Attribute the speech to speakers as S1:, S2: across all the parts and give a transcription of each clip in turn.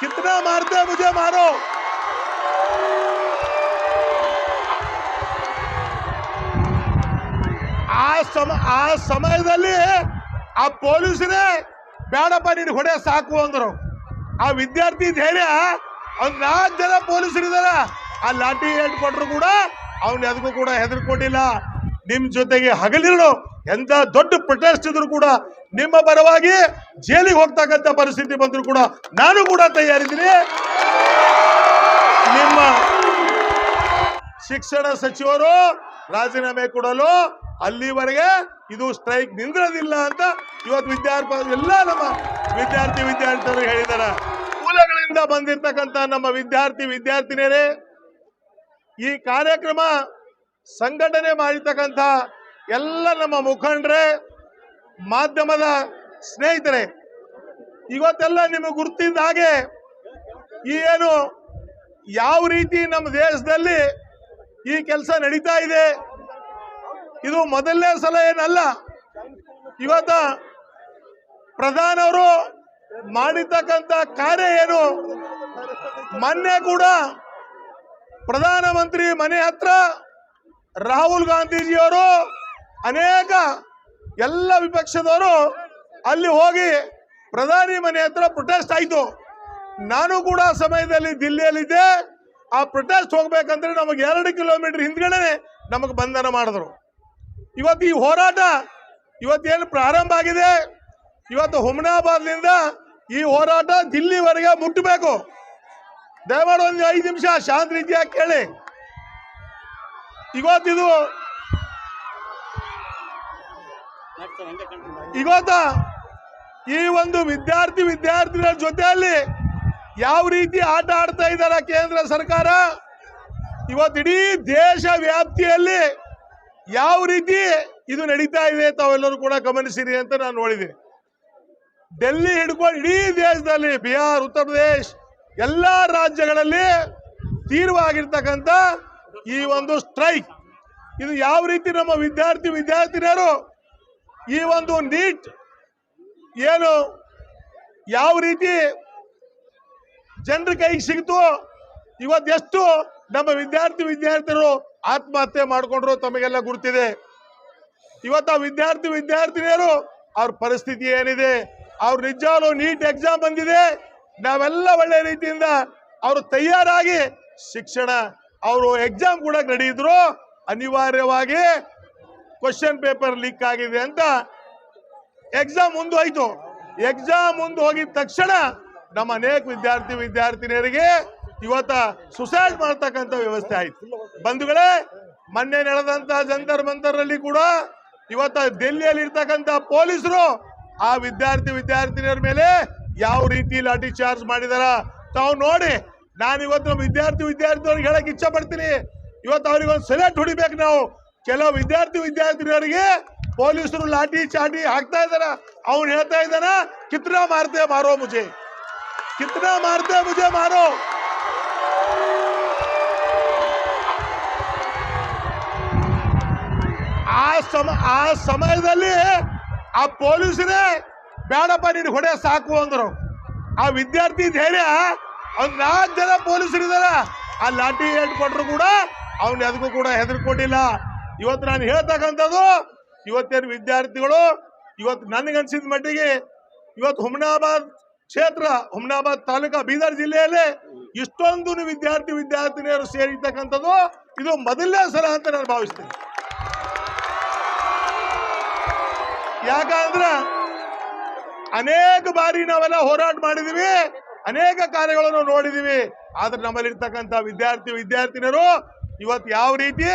S1: कितना मारते हैं मुझे मारो। ಆ ಸಮಯದಲ್ಲಿ ಆ ಪೊಲೀಸರೇ ಬೇಡಪ್ಪ ನೀನು ಹೊಡೆ ಸಾಕು ಅಂದ್ರು. ಆ ವಿದ್ಯಾರ್ಥಿ ಧೈರ್ಯ ಒಂದ್ 4 ಜನ ಪೊಲೀಸರಿದಾರ ಆ ಲಾಠಿ ಏಟ್ ಕೊಟ್ರು ಕೂಡ ಅವ್ನು ಅದಕ್ಕೂ ಕೂಡ ಹೆದರ್ಕೊಂಡಿಲ್ಲ. ನಿಮ್ ಜೊತೆಗೆ ಹಗಲಿರುಳು ಎಂತ ದೊಡ್ಡ ಪ್ರೊಟೆಸ್ಟ್ ಇದ್ರು ಕೂಡ ನಿಮ್ಮ ಪರವಾಗಿ ಜೈಲಿಗೆ ಹೋಗ್ತಕ್ಕಂಥ ಪರಿಸ್ಥಿತಿ ಬಂದ್ರು ಕೂಡ ನಾನು ಕೂಡ ತಯಾರಿದ್ದೀನಿ. ನಿಮ್ಮ ಶಿಕ್ಷಣ ಸಚಿವರು ರಾಜೀನಾಮೆ ಕೊಡಲು ಅಲ್ಲಿವರೆಗೆ ಇದು ಸ್ಟ್ರೈಕ್ ನಿಂದ್ರದಿಲ್ಲ ಅಂತ ಇವತ್ತು ಎಲ್ಲ ನಮ್ಮ ವಿದ್ಯಾರ್ಥಿಗಳು ಹೇಳಿದ್ದಾರೆ. ಮೂಲಗಳಿಂದ ಬಂದಿರತಕ್ಕಂತ ನಮ್ಮ ವಿದ್ಯಾರ್ಥಿನಿಯರೇ, ಈ ಕಾರ್ಯಕ್ರಮ ಸಂಘಟನೆ ಮಾಡಿರ್ತಕ್ಕಂಥ ಎಲ್ಲ ನಮ್ಮ ಮುಖಂಡರೇ, ಮಾಧ್ಯಮದ ಸ್ನೇಹಿತರೆ, ಇವತ್ತೆಲ್ಲ ನಿಮಗೆ ಗುರುತಿದ್ದ ಹಾಗೆ ಈ ಏನು ಯಾವ ರೀತಿ ನಮ್ಮ ದೇಶದಲ್ಲಿ ಈ ಕೆಲಸ ನಡೀತಾ ಇದೆ, ಇದು ಮೊದಲನೇ ಸಲ ಏನಲ್ಲ. ಇವತ್ತ ಪ್ರಧಾನವರು ಮಾಡಿರ್ತಕ್ಕಂಥ ಕಾರ್ಯ ಏನು, ಮೊನ್ನೆ ಕೂಡ ಪ್ರಧಾನಮಂತ್ರಿ ಮನೆ ಹತ್ರ ರಾಹುಲ್ ಗಾಂಧೀಜಿಯವರು ಅನೇಕ ಎಲ್ಲ ವಿಪಕ್ಷದವರು ಅಲ್ಲಿ ಹೋಗಿ ಪ್ರಧಾನಿ ಮನೆ ಹತ್ರ ಪ್ರೊಟೆಸ್ಟ್ ಆಯಿತು. ನಾನು ಕೂಡ ಸಮಯದಲ್ಲಿ ದಿಲ್ಲಿಯಲ್ಲಿದ್ದೆ. ಆ ಪ್ರೊಟೆಸ್ಟ್ ಹೋಗ್ಬೇಕಂದ್ರೆ ನಮಗೆ 2 ಕಿಲೋಮೀಟರ್ ಹಿಂದ್ಗಡೆ ನಮಗೆ ಬಂಧನ ಮಾಡಿದ್ರು. ಇವತ್ತು ಈ ಹೋರಾಟ ಇವತ್ತೇನು ಪ್ರಾರಂಭ ಆಗಿದೆ, ಇವತ್ತು ಹುಮನಾಬಾದ್ನಿಂದ ಈ ಹೋರಾಟ ದಿಲ್ಲಿವರೆಗೆ ಮುಟ್ಟಬೇಕು. ದಯಮಾಡಿ ಒಂದು 5 ನಿಮಿಷ ಶಾಂತ ರೀತಿಯಾಗಿ ಕೇಳಿ. ಇವತ್ತು ಈ ಒಂದು ವಿದ್ಯಾರ್ಥಿಗಳ ಜೊತೆಯಲ್ಲಿ ಯಾವ ರೀತಿ ಆಟ ಆಡ್ತಾ ಇದ್ದಾರೆ ಕೇಂದ್ರ ಸರ್ಕಾರ, ಇವತ್ತು ಇಡೀ ದೇಶ ವ್ಯಾಪ್ತಿಯಲ್ಲಿ ಯಾವ ರೀತಿ ಇದು ನಡೀತಾ ಇದೆ ತಾವೆಲ್ಲರೂ ಕೂಡ ಗಮನಿಸಿರಿ ಅಂತ ನಾನು ನೋಡಿದ್ದೀನಿ. ಡೆಲ್ಲಿ ಹಿಡ್ಕೊಂಡು ಇಡೀ ದೇಶದಲ್ಲಿ ಬಿಹಾರ್, ಉತ್ತರ ಪ್ರದೇಶ ಎಲ್ಲ ರಾಜ್ಯಗಳಲ್ಲಿ ತೀವ್ರವಾಗಿರ್ತಕ್ಕಂಥ ಈ ಒಂದು ಸ್ಟ್ರೈಕ್, ಇದು ಯಾವ ರೀತಿ ನಮ್ಮ ವಿದ್ಯಾರ್ಥಿನಿಯರು ಈ ಒಂದು ನೀಟ್ ಏನು ಯಾವ ರೀತಿ ಜನರ ಕೈಗೆ ಸಿಗ್ತು, ಇವತ್ತೆಷ್ಟು ನಮ್ಮ ವಿದ್ಯಾರ್ಥಿನಿಯರು ಆತ್ಮಹತ್ಯೆ ಮಾಡಿಕೊಂಡ್ರು ತಮಗೆಲ್ಲ ಗುರುತಿದೆ. ಇವತ್ತು ಆ ವಿದ್ಯಾರ್ಥಿನಿಯರು ಅವ್ರ ಪರಿಸ್ಥಿತಿ ಏನಿದೆ, ಅವ್ರು ನಿಜವಾಗ್ಲೂ ನೀಟ್ ಎಕ್ಸಾಮ್ ಬಂದಿದೆ, ನಾವೆಲ್ಲ ಒಳ್ಳೆ ರೀತಿಯಿಂದ ಅವರು ತಯಾರಾಗಿ ಶಿಕ್ಷಣ ಅವರು ಎಕ್ಸಾಮ್ ಕೂಡ ನಡೆಯಿದ್ರು, ಅನಿವಾರ್ಯವಾಗಿ ಕ್ವಶನ್ ಪೇಪರ್ ಲೀಕ್ ಆಗಿದೆ ಅಂತ ಎಕ್ಸಾಮ್ ಮುಂದೋಯ್ತು. ಎಕ್ಸಾಮ್ ಮುಂದೆ ಹೋಗಿದ ತಕ್ಷಣ ನಮ್ಮ ಅನೇಕ ವಿದ್ಯಾರ್ಥಿನಿಯರಿಗೆ ಇವತ್ತ ಸುಸೈಡ್ ಮಾಡ್ತಕ್ಕಂಥ ವ್ಯವಸ್ಥೆ ಆಯ್ತು. ಬಂಧುಗಳೇ, ಮೊನ್ನೆ ನಡೆದಂತ ಜಂತರ್ ಮಂತರಲ್ಲಿ ಕೂಡ ಇವತ್ತ ಡೆಲ್ಲಿಯಲ್ಲಿ ಇರ್ತಕ್ಕಂಥ ಪೊಲೀಸರು ಆ ವಿದ್ಯಾರ್ಥಿನಿಯರ ಮೇಲೆ ಯಾವ ರೀತಿ ಲಾಠಿ ಚಾರ್ಜ್ ಮಾಡಿದಾರ ತಾವು ನೋಡಿ. ನಾನು ಇವತ್ತು ನಮ್ಮ ವಿದ್ಯಾರ್ಥಿಗಳಿಗೆ ಹೇಳಕ್ ಇಚ್ಛೆ ಪಡ್ತೀನಿ, ಇವತ್ತು ಅವ್ರಿಗೆ ಒಂದು ಸೆಲೆಕ್ಟ್ ಹೊಡಿಬೇಕು ನಾವು. ಕೆಲವು ವಿದ್ಯಾರ್ಥಿನಿಯರಿಗೆ ಪೊಲೀಸರು ಲಾಠಿ ಚಾಟಿ ಹಾಕ್ತಾ ಇದಾರ. ಅವ್ನು ಹೇಳ್ತಾ ಇದ್ದಾನ, ಕಿತ್ನಾ ಮಾರ್ತೆ ಮಾರೋ ಮುಜೆ, ಕಿತ್ನಾ ಮಾರ್ತೆ ಮುಜೆ ಮಾರೋ. ಆ ಸಮಯದಲ್ಲಿ ಆ ಪೊಲೀಸರೇ ಬೇಡಪ್ಪ ನೀನು ಹೊಡೆ ಸಾಕು ಅಂದ್ರು. ಆ ವಿದ್ಯಾರ್ಥಿ ಧೈರ್ಯ ಒಂದ್ 4 ಜನ ಪೊಲೀಸರಿದಾರ ಆ ಲಾಠಿ ಏಟ್ ಕೊಟ್ರು ಕೂಡ ಅವ್ನು ಅದಕ್ಕೂ ಕೂಡ ಹೆದರ್ಕೊಂಡಿಲ್ಲ. ಇವತ್ತು ನಾನು ಹೇಳ್ತಕ್ಕಂಥದ್ದು, ಇವತ್ತೇನು ವಿದ್ಯಾರ್ಥಿಗಳು ಇವತ್ತು ನನಗನ್ಸಿದ ಮಟ್ಟಿಗೆ ಇವತ್ತು ಹುಮನಾಬಾದ್ ಕ್ಷೇತ್ರ, ಹುಮನಾಬಾದ್ ತಾಲೂಕಾ, ಬೀದರ್ ಜಿಲ್ಲೆಯಲ್ಲಿ ಇಷ್ಟೊಂದು ವಿದ್ಯಾರ್ಥಿನಿಯರು ಸೇರಿರ್ತಕ್ಕಂಥದ್ದು ಇದು ಮೊದಲನೇ ಸಲ ಅಂತ ನಾನು ಭಾವಿಸ್ತೀನಿ. ಯಾಕಂದ್ರೆ ಅನೇಕ ಬಾರಿ ನಾವೆಲ್ಲ ಹೋರಾಟ ಮಾಡಿದೀವಿ, ಅನೇಕ ಕಾರ್ಯಗಳನ್ನು ನೋಡಿದೀವಿ. ಆದ್ರೆ ನಮ್ಮಲ್ಲಿರ್ತಕ್ಕಂಥ ವಿದ್ಯಾರ್ಥಿನಿಯರು ಇವತ್ತು ಯಾವ ರೀತಿ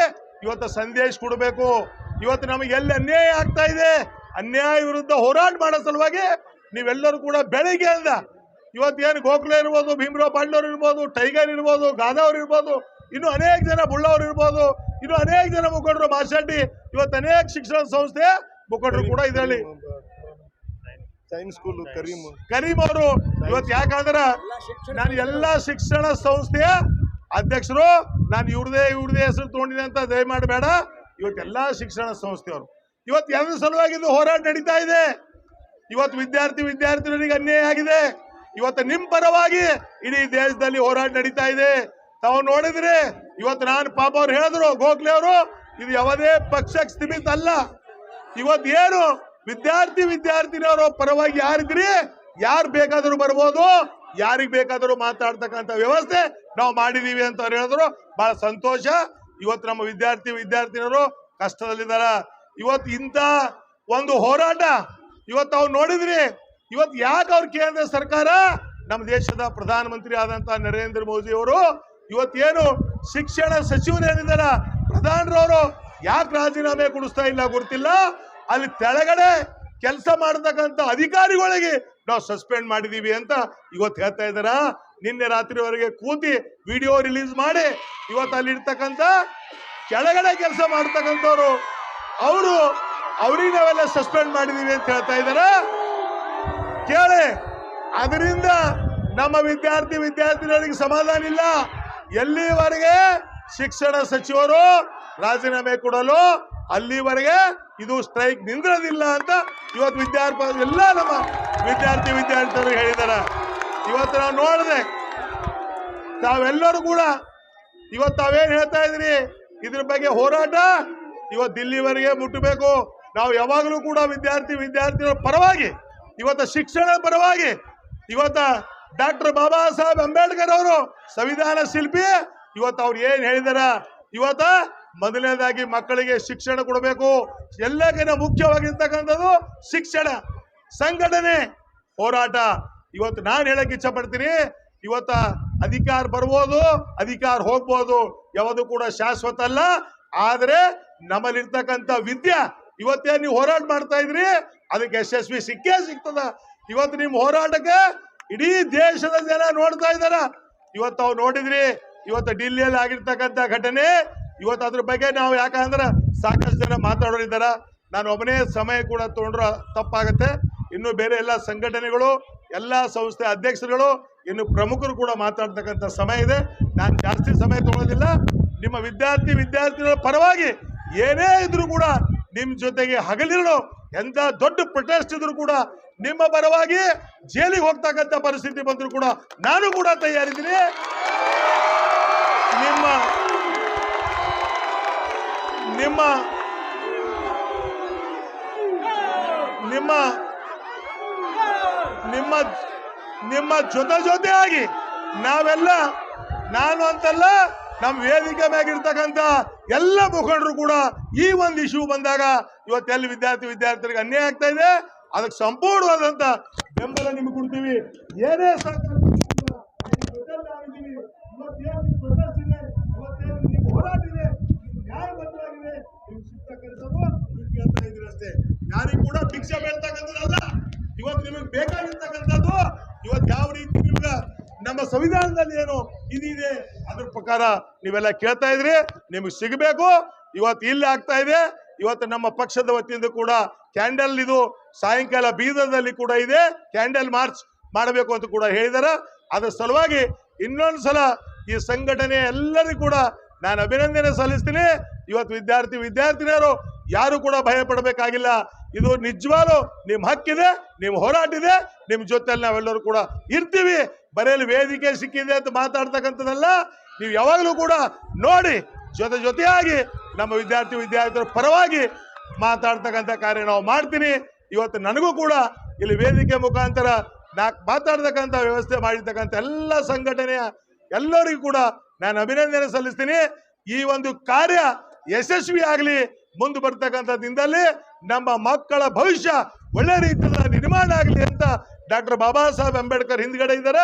S1: ಇವತ್ತು ಸಂದೇಶ ಕೊಡಬೇಕು, ಇವತ್ತು ನಮಗೆ ಎಲ್ಲಿ ಅನ್ಯಾಯ ಆಗ್ತಾ ಇದೆ, ಅನ್ಯಾಯ ವಿರುದ್ಧ ಹೋರಾಟ ಮಾಡೋ ಸಲುವಾಗಿ ನೀವೆಲ್ಲರೂ ಕೂಡ ಬೆಳಿಗ್ಗೆಯಿಂದ ಇವತ್ತೇನು ಗೋಖಲೆ ಇರ್ಬೋದು, ಭೀಮರಾವ್ ಪಾಂಡವ್ರು ಇರ್ಬೋದು, ಟೈಗರ್ ಇರ್ಬೋದು, ಗಾದಾವ್ರು ಇರ್ಬೋದು, ಇನ್ನು ಅನೇಕ ಜನ ಬುಳ್ಳವ್ರು ಇರ್ಬೋದು, ಇನ್ನು ಅನೇಕ ಜನ ಮುಖಂಡರು, ಮಾಶೆಟ್ಟಿ, ಇವತ್ತು ಅನೇಕ ಶಿಕ್ಷಣ ಸಂಸ್ಥೆ ಮುಖಂಡರು ಕೂಡ ಇದರಲ್ಲಿ ಕರೀಂ ಅವರು ಇವತ್ತು. ಯಾಕಂದ್ರೆ ನಾನು ಎಲ್ಲ ಶಿಕ್ಷಣ ಸಂಸ್ಥೆಯ ಅಧ್ಯಕ್ಷರು, ನಾನು ಇವ್ರದೇ ಹೆಸರು ತಗೊಂಡಿದೆ ಅಂತ ದಯಮಾಡಿ ಬೇಡ. ಇವತ್ತೆಲ್ಲ ಶಿಕ್ಷಣ ಸಂಸ್ಥೆಯವರು ಇವತ್ತು ಎರಡು ಸಲುವಾಗಿ ಇದು ಹೋರಾಟ ನಡೀತಾ ಇದೆ. ಇವತ್ತು ವಿದ್ಯಾರ್ಥಿನಿಯರಿಗೆ ಅನ್ಯಾಯ ಆಗಿದೆ. ಇವತ್ತು ನಿಮ್ ಪರವಾಗಿ ಇಡೀ ದೇಶದಲ್ಲಿ ಹೋರಾಟ ನಡೀತಾ ಇದೆ. ತಾವು ನೋಡಿದ್ರೆ ಇವತ್ತು ನಾನು ಪಾಪ ಅವ್ರು ಹೇಳಿದ್ರು, ಗೋಖಲೆ ಅವರು, ಇದು ಯಾವುದೇ ಪಕ್ಷಕ್ಕೆ ಸೀಮಿತ ಅಲ್ಲ. ಇವತ್ತು ಏನು ವಿದ್ಯಾರ್ಥಿನಿಯವರು ಪರವಾಗಿ ಯಾರಿದ್ರಿ, ಯಾರು ಬೇಕಾದರೂ ಬರ್ಬೋದು, ಯಾರಿಗ್ ಬೇಕಾದರೂ ಮಾತಾಡ್ತಕ್ಕಂಥ ವ್ಯವಸ್ಥೆ ನಾವು ಮಾಡಿದೀವಿ ಅಂತ ಅವ್ರು ಹೇಳಿದ್ರು. ಬಹಳ ಸಂತೋಷ. ಇವತ್ತು ನಮ್ಮ ವಿದ್ಯಾರ್ಥಿನಿಯರು ಕಷ್ಟದಲ್ಲಿದ್ದಾರ. ಇವತ್ತು ಇಂಥ ಒಂದು ಹೋರಾಟ ಇವತ್ತು ಅವ್ರು ನೋಡಿದ್ರಿ. ಇವತ್ತು ಯಾಕೆ ಅವ್ರ ಕೇಂದ್ರ ಸರ್ಕಾರ, ನಮ್ಮ ದೇಶದ ಪ್ರಧಾನಮಂತ್ರಿ ಆದಂತ ನರೇಂದ್ರ ಮೋದಿ ಅವರು ಇವತ್ತೇನು ಶಿಕ್ಷಣ ಸಚಿವರೇನಿದ್ದಾರ ಪ್ರಧಾನರವರು ಯಾಕೆ ರಾಜೀನಾಮೆ ಕೊಡಿಸ್ತಾ ಇಲ್ಲ ಗೊತ್ತಿಲ್ಲ. ಅಲ್ಲಿ ತೆಳಗಡೆ ಕೆಲಸ ಮಾಡತಕ್ಕಂಥ ಅಧಿಕಾರಿಗಳಿಗೆ ನಾವು ಸಸ್ಪೆಂಡ್ ಮಾಡಿದೀವಿ ಅಂತ ಇವತ್ತು ಹೇಳ್ತಾ ಇದ್ದಾರ. ನಿನ್ನೆ ರಾತ್ರಿವರೆಗೆ ಕೂತಿ ವಿಡಿಯೋ ರಿಲೀಸ್ ಮಾಡಿ ಇವತ್ತು ಅಲ್ಲಿ ಇರ್ತಕ್ಕಂಥ ಕೆಳಗಡೆ ಕೆಲಸ ಮಾಡ್ತಕ್ಕಂಥವ್ರು ಅವ್ರಿಗೆ ನಾವೆಲ್ಲ ಸಸ್ಪೆಂಡ್ ಮಾಡಿದೀವಿ ಅಂತ ಹೇಳ್ತಾ ಇದ್ದಾರ. ಕೇಳಿ, ಅದರಿಂದ ನಮ್ಮ ವಿದ್ಯಾರ್ಥಿನಿಯರಿಗೆ ಸಮಾಧಾನ ಇಲ್ಲ. ಎಲ್ಲಿವರೆಗೆ ಶಿಕ್ಷಣ ಸಚಿವರು ರಾಜೀನಾಮೆ ಕೊಡಲು ಅಲ್ಲಿವರೆಗೆ ಇದು ಸ್ಟ್ರೈಕ್ ನಿಂದ್ರದಿಲ್ಲ ಅಂತ ಇವತ್ತು ಎಲ್ಲ ನಮ್ಮ ವಿದ್ಯಾರ್ಥಿಗಳು ಹೇಳಿದಾರ. ಇವತ್ತು ನಾವು ನೋಡಿದೆ, ತಾವೆಲ್ಲರೂ ಕೂಡ ಇವತ್ತು ತಾವೇನು ಹೇಳ್ತಾ ಇದ್ರಿ ಇದ್ರ ಬಗ್ಗೆ ಹೋರಾಟ ಇವತ್ತು ದಿಲ್ಲಿವರೆಗೆ ಮುಟ್ಟಬೇಕು. ನಾವು ಯಾವಾಗಲೂ ಕೂಡ ವಿದ್ಯಾರ್ಥಿಗಳ ಪರವಾಗಿ, ಇವತ್ತು ಶಿಕ್ಷಣ ಪರವಾಗಿ, ಇವತ್ತು ಡಾಕ್ಟರ್ ಬಾಬಾ ಸಾಹೇಬ್ ಅಂಬೇಡ್ಕರ್ ಅವರು ಸಂವಿಧಾನ ಶಿಲ್ಪಿ, ಇವತ್ತು ಅವ್ರು ಏನ್ ಹೇಳಿದಾರ, ಇವತ್ತ ಮೊದಲನೇದಾಗಿ ಮಕ್ಕಳಿಗೆ ಶಿಕ್ಷಣ ಕೊಡಬೇಕು. ಎಲ್ಲಕ್ಕಿಂತ ಮುಖ್ಯವಾಗಿರ್ತಕ್ಕಂಥದ್ದು ಶಿಕ್ಷಣ, ಸಂಘಟನೆ, ಹೋರಾಟ. ಇವತ್ತು ನಾನು ಹೇಳಕ್ ಇಚ್ಛೆ ಪಡ್ತೀನಿ, ಇವತ್ತ ಅಧಿಕಾರ ಬರ್ಬೋದು, ಅಧಿಕಾರ ಹೋಗ್ಬೋದು, ಯಾವುದು ಕೂಡ ಶಾಶ್ವತ ಅಲ್ಲ. ಆದ್ರೆ ನಮ್ಮಲ್ಲಿರ್ತಕ್ಕಂಥ ವಿದ್ಯೆ ಇವತ್ತೇನು ನೀವು ಹೋರಾಟ ಮಾಡ್ತಾ ಇದ್ರಿ ಅದಕ್ಕೆ ಯಶಸ್ವಿ ಸಿಕ್ಕೇ ಸಿಗ್ತದ. ಇವತ್ತು ನಿಮ್ಮ ಹೋರಾಟಕ್ಕೆ ಇಡೀ ದೇಶದ ಜನ ನೋಡ್ತಾ ಇದ್ದಾರ. ಇವತ್ತು ಅವ್ರು ನೋಡಿದ್ರಿ, ಇವತ್ತು ಡಿಲ್ಲಿಯಲ್ಲಿ ಆಗಿರ್ತಕ್ಕಂಥ ಘಟನೆ, ಇವತ್ತು ಅದ್ರ ಬಗ್ಗೆ ನಾವು ಯಾಕಂದ್ರೆ ಸಾಕಷ್ಟು ಜನ ಮಾತಾಡೋರಿದ್ದಾರ. ನಾನು ಒಬ್ಬನೇ ಸಮಯ ಕೂಡ ತಗೊಂಡ್ರೆ ತಪ್ಪಾಗತ್ತೆ. ಇನ್ನು ಬೇರೆ ಎಲ್ಲ ಸಂಘಟನೆಗಳು, ಎಲ್ಲ ಸಂಸ್ಥೆ ಅಧ್ಯಕ್ಷರುಗಳು, ಇನ್ನು ಪ್ರಮುಖರು ಕೂಡ ಮಾತಾಡ್ತಕ್ಕಂಥ ಸಮಯ ಇದೆ. ನಾನು ಜಾಸ್ತಿ ಸಮಯ ತಗೊಳ್ಳೋದಿಲ್ಲ. ನಿಮ್ಮ ವಿದ್ಯಾರ್ಥಿಗಳ ಪರವಾಗಿ ಏನೇ ಇದ್ರು ಕೂಡ ನಿಮ್ ಜೊತೆಗೆ ಹಗಲಿರಲು, ಎಂತ ದೊಡ್ಡ ಪ್ರೊಟೆಸ್ಟ್ ಇದ್ರು ಕೂಡ ನಿಮ್ಮ ಪರವಾಗಿ ಜೈಲಿಗೆ ಹೋಗ್ತಕ್ಕಂಥ ಪರಿಸ್ಥಿತಿ ಬಂದ್ರು ಕೂಡ ನಾನು ಕೂಡ ತಯಾರಿದ್ದೀನಿ. ನಿಮ್ಮ ಜೊತೆಯಾಗಿ ನಾವೆಲ್ಲ, ನಾನು ಅಂತಲ್ಲ, ನಮ್ಮ ವೇದಿಕೆ ಮ್ಯಾಗಿರ್ತಕ್ಕಂಥ ಎಲ್ಲ ಮುಖಂಡರು ಕೂಡ ಈ ಒಂದು ಇಶ್ಯೂ ಬಂದಾಗ ಇವತ್ತೆಲ್ಲ ವಿದ್ಯಾರ್ಥಿಗಳಿಗೆ ಅನ್ಯಾಯ ಆಗ್ತಾ ಇದೆ, ಅದಕ್ಕೆ ಸಂಪೂರ್ಣವಾದಂತ ಬೆಂಬಲ ನಿಮ್ಗೆ ಕೊಡ್ತೀವಿ. ಏನೇ ಹೋರಾಟ ಇದೆ, ನ್ಯಾಯಬದ್ಧವಾಗಿದೆ, ನಿಮ್ಗೆ ಸಿಗ್ತಕ್ಕಂಥದ್ದು ಕೇಳ್ತಾ ಇದ್ದೀರಿ ಅಷ್ಟೇ. ಯಾರಿಗೂ ಕೂಡ ಭಿಕ್ಷೆ ಬೇಡ್ತಕ್ಕಂಥದ್ದಲ್ಲ. ಇವತ್ತು ನಿಮಗೆ ಬೇಕಾಗಿರ್ತಕ್ಕಂಥದ್ದು ಇವತ್ತು ಯಾವ ರೀತಿ ನಿಮ್ಗೆ ನಮ್ಮ ಸಂವಿಧಾನದಲ್ಲಿ ಏನು ಇದಿದೆ ಅದ್ರ ಪ್ರಕಾರ ನೀವೆಲ್ಲ ಕೇಳ್ತಾ ಇದ್ರಿ, ನಿಮಗೆ ಸಿಗಬೇಕು. ಇವತ್ತು ಇಲ್ಲಿ ಆಗ್ತಾ ಇದೆ. ಇವತ್ತು ನಮ್ಮ ಪಕ್ಷದ ವತಿಯಿಂದ ಕೂಡ ಕ್ಯಾಂಡಲ್, ಇದು ಸಾಯಂಕಾಲ ಬೀದರ್ದಲ್ಲಿ ಕೂಡ ಇದೆ, ಕ್ಯಾಂಡಲ್ ಮಾರ್ಚ್ ಮಾಡಬೇಕು ಅಂತ ಕೂಡ ಹೇಳಿದಾರ. ಅದರ ಸಲುವಾಗಿ ಇನ್ನೊಂದ್ಸಲ ಈ ಸಂಘಟನೆ ಎಲ್ಲರಿಗೂ ಕೂಡ ನಾನು ಅಭಿನಂದನೆ ಸಲ್ಲಿಸ್ತೀನಿ. ಇವತ್ತು ವಿದ್ಯಾರ್ಥಿನಿಯರು ಯಾರು ಕೂಡ ಭಯ ಪಡಬೇಕಾಗಿಲ್ಲ. ಇದು ನಿಜವಾಗ್ಲೂ ನಿಮ್ಮ ಹಕ್ಕಿದೆ, ನಿಮ್ಮ ಹೋರಾಟ ಇದೆ, ನಿಮ್ಮ ಜೊತೆಲಿ ನಾವೆಲ್ಲರೂ ಕೂಡ ಇರ್ತೀವಿ. ಬರೆಯಲ್ಲಿ ವೇದಿಕೆ ಸಿಕ್ಕಿದೆ ಅಂತ ಮಾತಾಡ್ತಕ್ಕಂಥದ್ದಲ್ಲ. ನೀವು ಯಾವಾಗಲೂ ಕೂಡ ನೋಡಿ, ಜೊತೆಯಾಗಿ ನಮ್ಮ ವಿದ್ಯಾರ್ಥಿಗಳ ಪರವಾಗಿ ಮಾತಾಡ್ತಕ್ಕಂಥ ಕಾರ್ಯ ನಾವು ಮಾಡ್ತೀನಿ. ಇವತ್ತು ನನಗೂ ಕೂಡ ಇಲ್ಲಿ ವೇದಿಕೆ ಮುಖಾಂತರ ಮಾತಾಡ್ತಕ್ಕಂಥ ವ್ಯವಸ್ಥೆ ಮಾಡಿರ್ತಕ್ಕಂಥ ಎಲ್ಲ ಸಂಘಟನೆಯ ಎಲ್ಲರಿಗೂ ಕೂಡ ನಾನು ಅಭಿನಂದನೆ ಸಲ್ಲಿಸ್ತೀನಿ. ಈ ಒಂದು ಕಾರ್ಯ ಯಶಸ್ವಿ ಆಗಲಿ. ಮುಂದೆ ಬರ್ತಕ್ಕಂಥ ದಿನದಲ್ಲಿ ನಮ್ಮ ಮಕ್ಕಳ ಭವಿಷ್ಯ ಒಳ್ಳೆ ರೀತಿಯಲ್ಲಿ ನಿರ್ಮಾಣ ಆಗಲಿ ಅಂತ ಡಾಕ್ಟರ್ ಬಾಬಾ ಸಾಹೇಬ್ ಅಂಬೇಡ್ಕರ್ ಹಿಂದ್ಗಡೆ ಇದ್ದಾರೆ,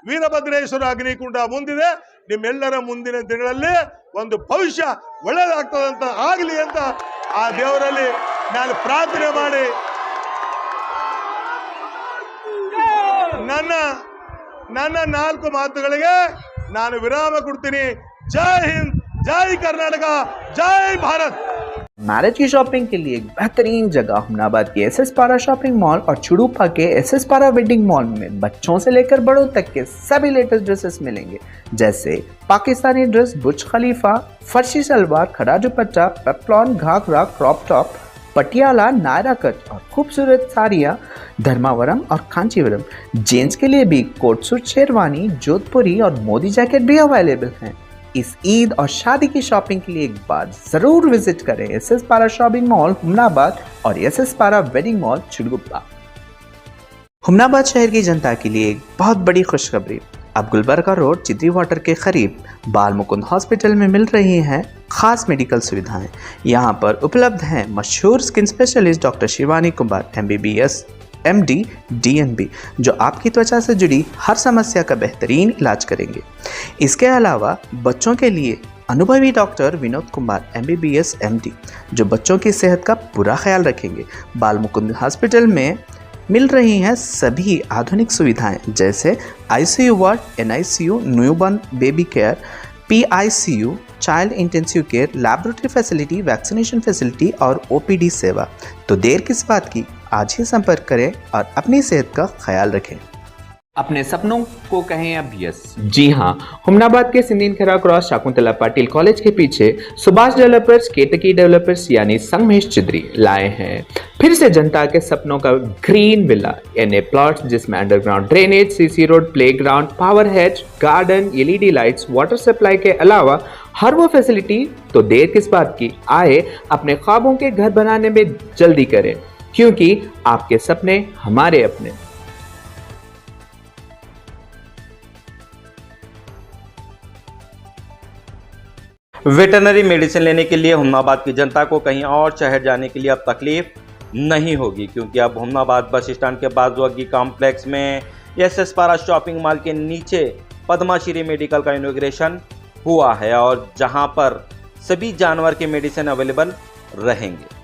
S1: ವೀರಭದ್ರೇಶ್ವರ ಅಗ್ನಿಕುಂಡ ಮುಂದಿದೆ. ನಿಮ್ಮೆಲ್ಲರ ಮುಂದಿನ ದಿನಗಳಲ್ಲಿ ಒಂದು ಭವಿಷ್ಯ ಒಳ್ಳೆಯದಾಗ್ತದಂತ ಆಗಲಿ ಅಂತ ಆ ದೇವರಲ್ಲಿ ನಾನು ಪ್ರಾರ್ಥನೆ ಮಾಡಿ ನನ್ನ 4 ಮಾತುಗಳಿಗೆ ನಾನು ವಿರಾಮ ಕೊಡ್ತೀನಿ. ಜೈ ಹಿಂದ್, जय कर्नाटक, जय भारत।
S2: मैरिज की शॉपिंग के लिए एक बेहतरीन जगह हुमनाबाद के एसएस पारा शॉपिंग मॉल और चुड़ूपा के एसएस पारा वेडिंग मॉल में बच्चों से लेकर बड़ों तक के सभी लेटेस्ट ड्रेसेस मिलेंगे, जैसे पाकिस्तानी ड्रेस, बुर्ज खलीफा, फर्शी सलवार, खड़ा dupatta, peplum, ghagra, crop top, Patiala, Naira cut और खूबसूरत साड़ियाँ धर्मावरम और कांचीवरम। जेंट्स के लिए भी कोट सूट, शेरवानी, जोधपुरी और मोदी जैकेट भी अवेलेबल हैं। इस ईद और शादी की शॉपिंग के लिए एक बार जरूर विजिट करें एसएस पारा शॉपिंग मॉल हुमनाबाद और एसएस पारा वेडिंग मॉल चिड़गुप्पा। हुमनाबाद शहर की जनता के लिए एक बहुत बड़ी खुशखबरी। अब गुलबर्गा रोड चित्री वाटर के करीब बाल मुकुंद हॉस्पिटल में मिल रही हैं खास मेडिकल सुविधाएं। यहां पर उपलब्ध हैं मशहूर skin specialist doctor Shivani Kumar MBBS MD DNB, जो आपकी त्वचा से जुड़ी हर समस्या का बेहतरीन इलाज करेंगे। इसके अलावा बच्चों के लिए अनुभवी doctor Vinod Kumar MBBS MD, जो बच्चों की सेहत का पूरा ख्याल रखेंगे। बाल मुकुंद हॉस्पिटल में मिल रही हैं सभी आधुनिक सुविधाएं जैसे ICU ward, NICU, newborn baby care, PICU, child intensive care, laboratory facility, vaccination facility और OPD सेवा। तो देर किस बात की, आज ही संपर्क करें और अपनी सेहत का ख्याल रखें।
S3: अपने सपनों को कहें अब यस। जी हाँ, हुमनाबाद के सिंदीन खरा क्रॉस शाकुंतला पाटिल कॉलेज के पीछे सुभाष डेवलपर्स, केतकी डेवलपर्स यानी संगमेश चिद्री लाए हैं फिर से जनता के सपनों का ग्रीन विला NA प्लॉट्स, जिसमें underground drainage, CC road, playground, power head, garden, LED lights, water supply के अलावा हर वो फैसिलिटी। तो देर किस बात की, आए अपने ख्वाबों के घर बनाने में जल्दी करें, क्योंकि आपके सपने हमारे अपने।
S4: वेटरनरी मेडिसिन लेने के लिए हुमनाबाद की जनता को कहीं और शहर जाने के लिए अब तकलीफ नहीं होगी, क्योंकि अब हुमनाबाद बस स्टैंड के बाजुअगी कॉम्प्लेक्स में एसएस पारा शॉपिंग मॉल के नीचे पद्माश्री मेडिकल का इनॉग्रेशन हुआ है और जहां पर सभी जानवर के मेडिसिन अवेलेबल रहेंगे।